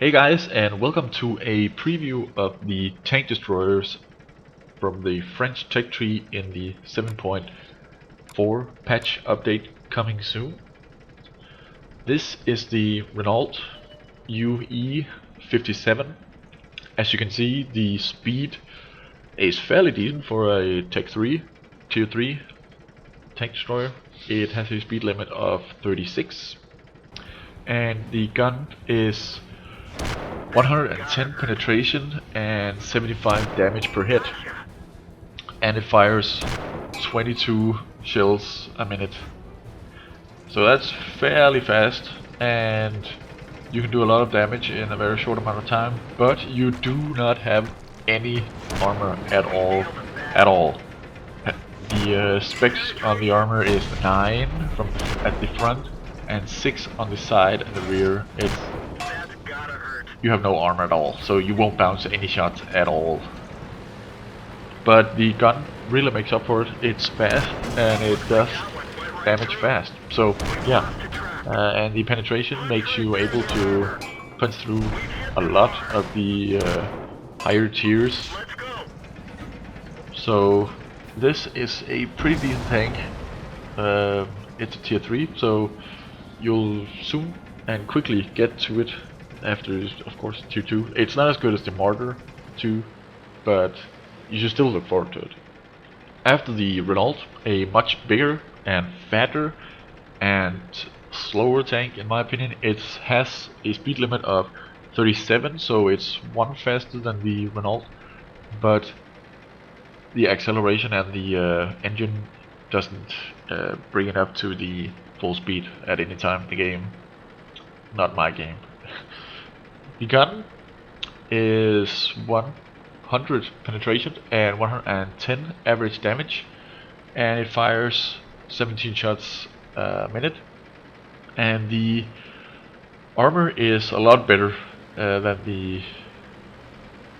Hey guys, and welcome to a preview of the tank destroyers from the French tech tree in the 7.4 patch update coming soon. This is the Renault UE 57. As you can see, the speed is fairly decent for a Tech 3, Tier 3 tank destroyer. It has a speed limit of 36, and the gun is 110 penetration and 75 damage per hit, and it fires 22 shells a minute. So that's fairly fast, and you can do a lot of damage in a very short amount of time, but you do not have any armor at all. The specs on the armor is 9 at the front and 6 on the side and the rear. You have no armor at all, so you won't bounce any shots at all. But the gun really makes up for it. It's fast and it does damage fast. So yeah, and the penetration makes you able to punch through a lot of the higher tiers. So this is a pretty decent tank. It's a tier 3, so you'll soon and quickly get to it. After, of course, tier 2. It's not as good as the Martyr 2, but you should still look forward to it. After the Renault, a much bigger and fatter and slower tank, in my opinion. It has a speed limit of 37, so it's one faster than the Renault, but the acceleration and the engine doesn't bring it up to the full speed at any time in the game. Not my game. The gun is 100 penetration and 110 average damage, and it fires 17 shots a minute. And the armor is a lot better than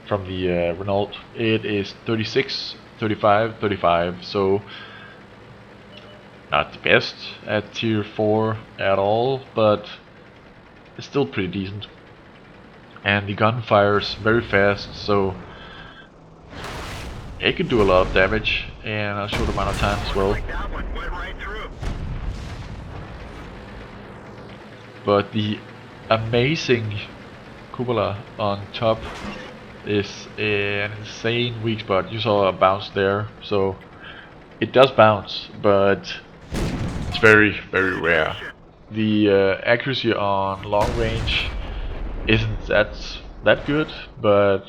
from the Renault. It is 36, 35, 35, so not the best at tier 4 at all, but it's still pretty decent. And the gun fires very fast, so it can do a lot of damage in a short amount of time as well. But the amazing cupola on top is an insane weak spot. You saw a bounce there, so it does bounce, but it's very, very rare. The accuracy on long range isn't that good, but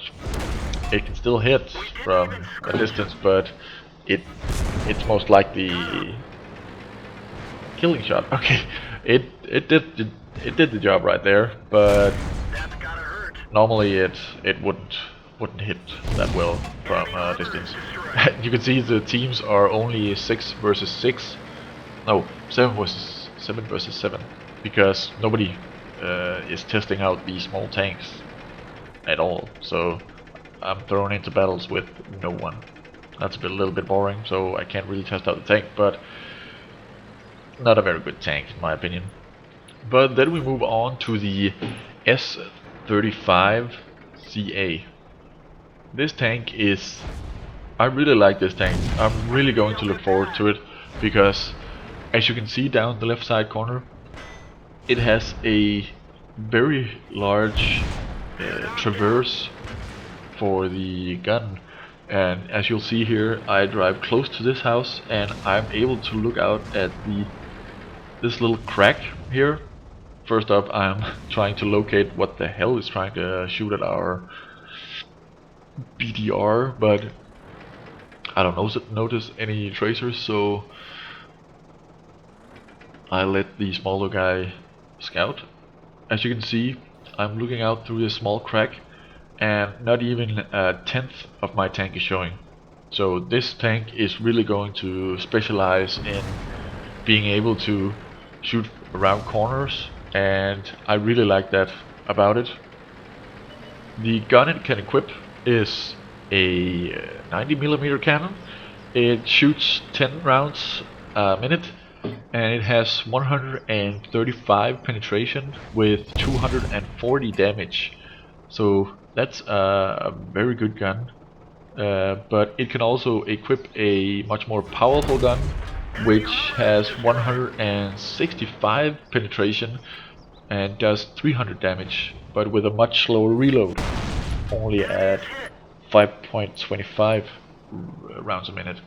it can still hit from a distance. But it's most likely killing shot. Okay, it did the job right there, but normally it wouldn't hit that well from a distance. You can see the teams are only 6 versus 6. No, 7 versus 7, because nobody is testing out these small tanks at all. So I'm thrown into battles with no one. That's a little bit boring, so I can't really test out the tank, but not a very good tank in my opinion. But then we move on to the S-35 CA. This tank is... I really like this tank. I'm really going to look forward to it, because as you can see down the left side corner, it has a very large traverse for the gun, and as you'll see here, I drive close to this house and I'm able to look out at this little crack here. First up, I'm trying to locate what the hell is trying to shoot at our BDR, but I don't notice any tracers, so I let the smaller guy scout. As you can see, I'm looking out through this small crack, and not even a tenth of my tank is showing. So this tank is really going to specialize in being able to shoot around corners, and I really like that about it. The gun it can equip is a 90mm cannon. It shoots 10 rounds a minute, and it has 135 penetration with 240 damage. So that's a very good gun. But it can also equip a much more powerful gun, which has 165 penetration and does 300 damage, but with a much slower reload, only at 5.25 rounds a minute.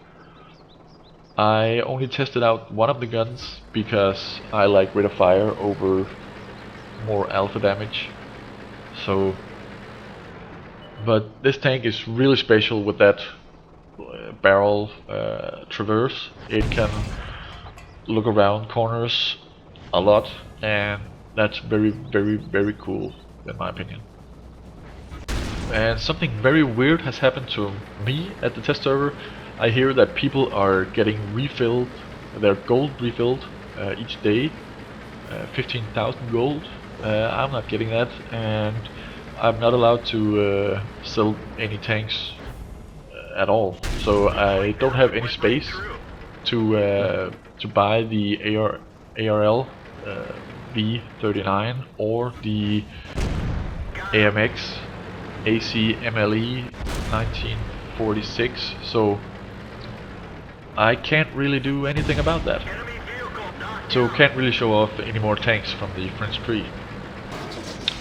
I only tested out one of the guns because I like rate of fire over more alpha damage. So, but this tank is really special with that barrel traverse. It can look around corners a lot, and that's very cool in my opinion. And something very weird has happened to me at the test server. I hear that people are getting refilled, their gold refilled each day, 15,000 gold. I'm not getting that, and I'm not allowed to sell any tanks at all. So I don't have any space to buy the ARL V39 or the AMX ACMLE 1946. So I can't really do anything about that. So can't really show off any more tanks from the French tree.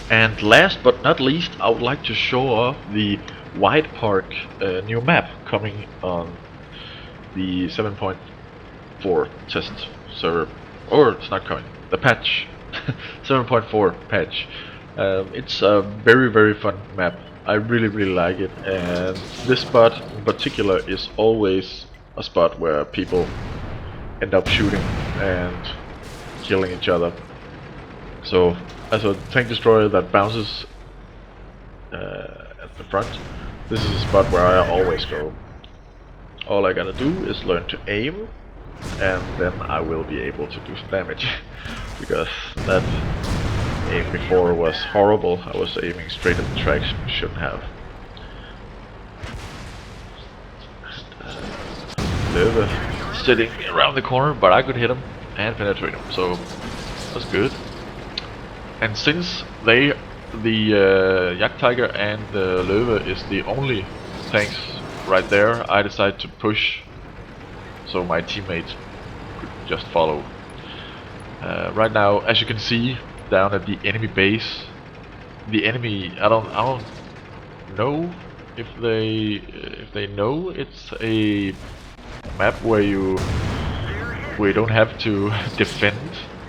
And last but not least, I would like to show off the Widepark new map coming on the 7.4 test server. Or it's not coming, the patch. 7.4 patch. It's a very fun map. I really like it, and this spot in particular is always a spot where people end up shooting and killing each other. So as a tank destroyer that bounces at the front, this is a spot where I always go. All I gotta do is learn to aim, and then I will be able to do some damage. Because that aim before was horrible. I was aiming straight at the tracks, shouldn't have. Löwe sitting around the corner, but I could hit him and penetrate him, so that's good. And since the Jagdtiger and the Löwe is the only tanks right there, I decided to push so my teammates could just follow. Right now, as you can see down at the enemy base, the enemy, I don't know if they know it's a map where you don't have to defend,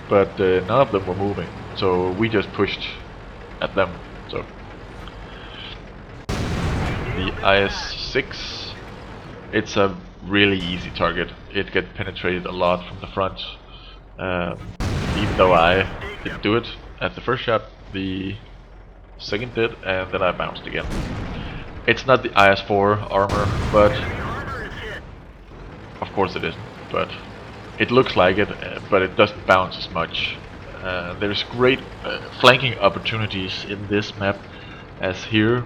but none of them were moving, so we just pushed at them. So the IS-6, it's a really easy target. It gets penetrated a lot from the front. Even though I didn't do it at the first shot, the second did, and then I bounced again. It's not the IS-4 armor, but of course it isn't, but it looks like it, but it doesn't bounce as much. There's great flanking opportunities in this map, as here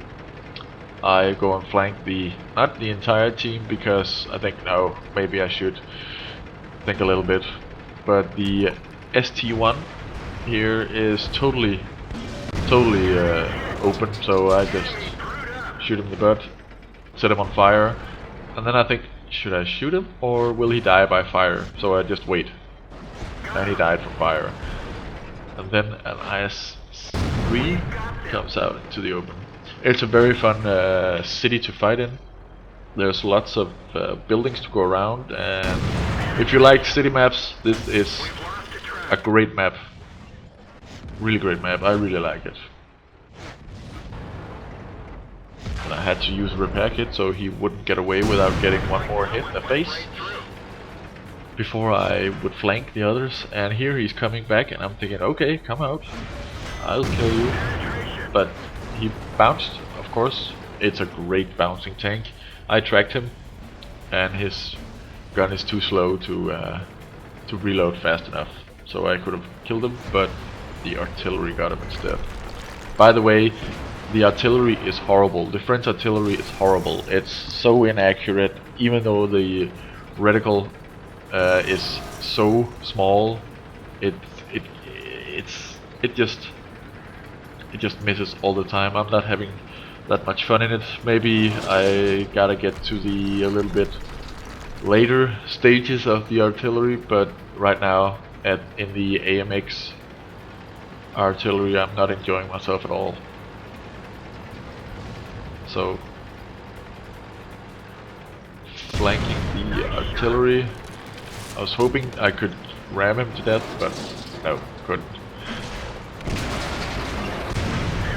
I go and flank not the entire team, because I think, no, maybe I should think a little bit, but the ST1 here is totally open, so I just shoot him in the butt, set him on fire, and then I think, should I shoot him or will he die by fire? So I just wait, and he died from fire. And then an IS-3 comes out into the open. It's a very fun city to fight in. There's lots of buildings to go around, and if you like city maps, this is a great map. Really great map, I really like it. And I had to use a repair kit so he wouldn't get away without getting one more hit in the face before I would flank the others. And here he's coming back, and I'm thinking, okay, come out, I'll kill you. But he bounced, of course. It's a great bouncing tank. I tracked him, and his gun is too slow to reload fast enough, so I could have killed him, but the artillery got him instead. By the way, the artillery is horrible. The French artillery is horrible. It's so inaccurate, even though the reticle is so small. It just it just misses all the time. I'm not having that much fun in it. Maybe I gotta get to the a little bit later stages of the artillery, but right now in the AMX artillery I'm not enjoying myself at all. So flanking the artillery, I was hoping I could ram him to death, but no, couldn't.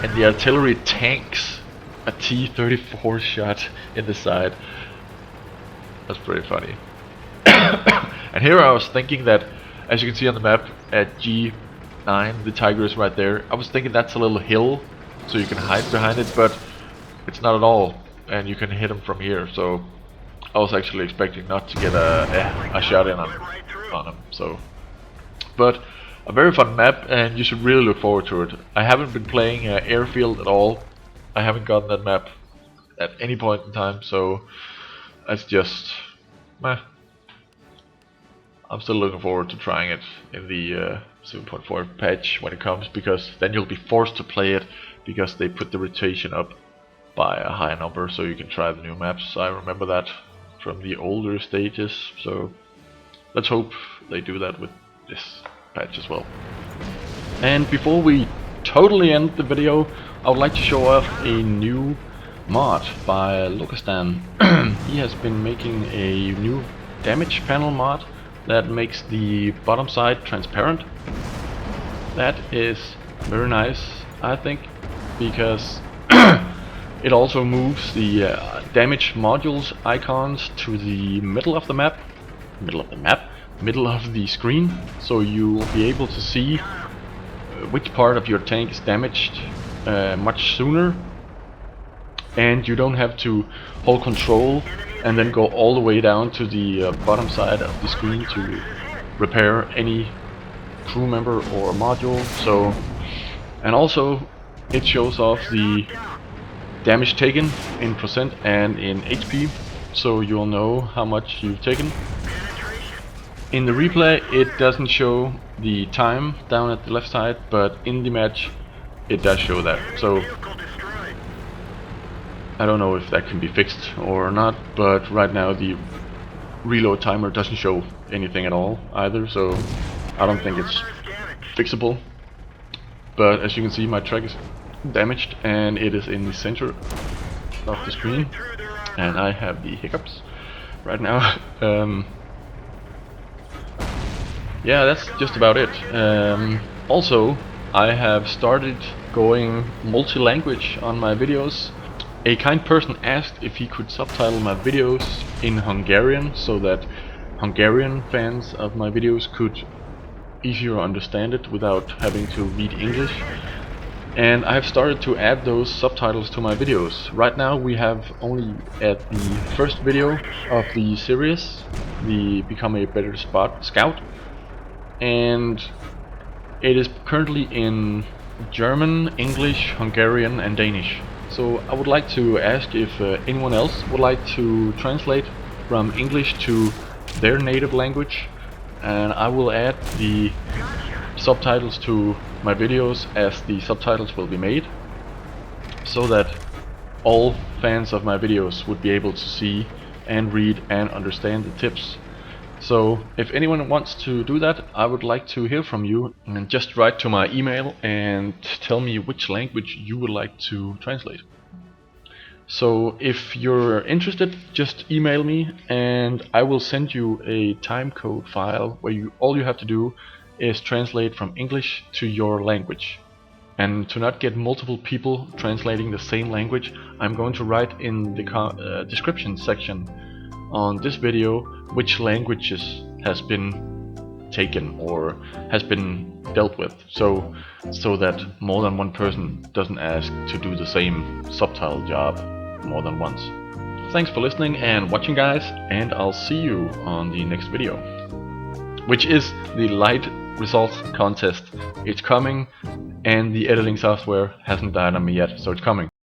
And the artillery tanks a T-34 shot in the side. That's pretty funny. And here I was thinking that, as you can see on the map at G9, the tiger is right there. I was thinking that's a little hill, so you can hide behind it, but it's not at all, and you can hit him from here. So I was actually expecting not to get a shot in on him. So, but a very fun map, and you should really look forward to it. I haven't been playing Airfield at all. I haven't gotten that map at any point in time, so it's just meh. I'm still looking forward to trying it in the 7.4 patch when it comes, because then you'll be forced to play it because they put the rotation up by a high number, so you can try the new maps. I remember that from the older stages, so let's hope they do that with this patch as well. And before we totally end the video, I would like to show off a new mod by Locastan. He has been making a new damage panel mod that makes the bottom side transparent. That is very nice, I think, because it also moves the damage modules icons to the middle of the map, middle of the screen, so you'll be able to see which part of your tank is damaged much sooner, and you don't have to hold control and then go all the way down to the bottom side of the screen to repair any crew member or module. So, and also it shows off the damage taken in percent and in HP, so you'll know how much you've taken. In the replay it doesn't show the time down at the left side, but in the match it does show that. So I don't know if that can be fixed or not, but right now the reload timer doesn't show anything at all either, so I don't think it's fixable. But as you can see, my track is damaged and it is in the center of the screen, and I have the hiccups right now. Yeah, that's just about it. Also, I have started going multi-language on my videos. A kind person asked if he could subtitle my videos in Hungarian so that Hungarian fans of my videos could easier understand it without having to read English. And I've started to add those subtitles to my videos. Right now we have only at the first video of the series, the Become a Better Scout, and it is currently in German, English, Hungarian and Danish. So I would like to ask if anyone else would like to translate from English to their native language, and I will add the subtitles to my videos as the subtitles will be made, so that all fans of my videos would be able to see and read and understand the tips. So if anyone wants to do that, I would like to hear from you, and just write to my email and tell me which language you would like to translate. So if you're interested, just email me and I will send you a timecode file where all you have to do is translate from English to your language. And to not get multiple people translating the same language, I'm going to write in the description section on this video which languages has been taken or has been dealt with, so that more than one person doesn't ask to do the same subtitle job more than once. Thanks for listening and watching, guys, and I'll see you on the next video, which is the light results contest. It's coming, and the editing software hasn't died on me yet, so it's coming.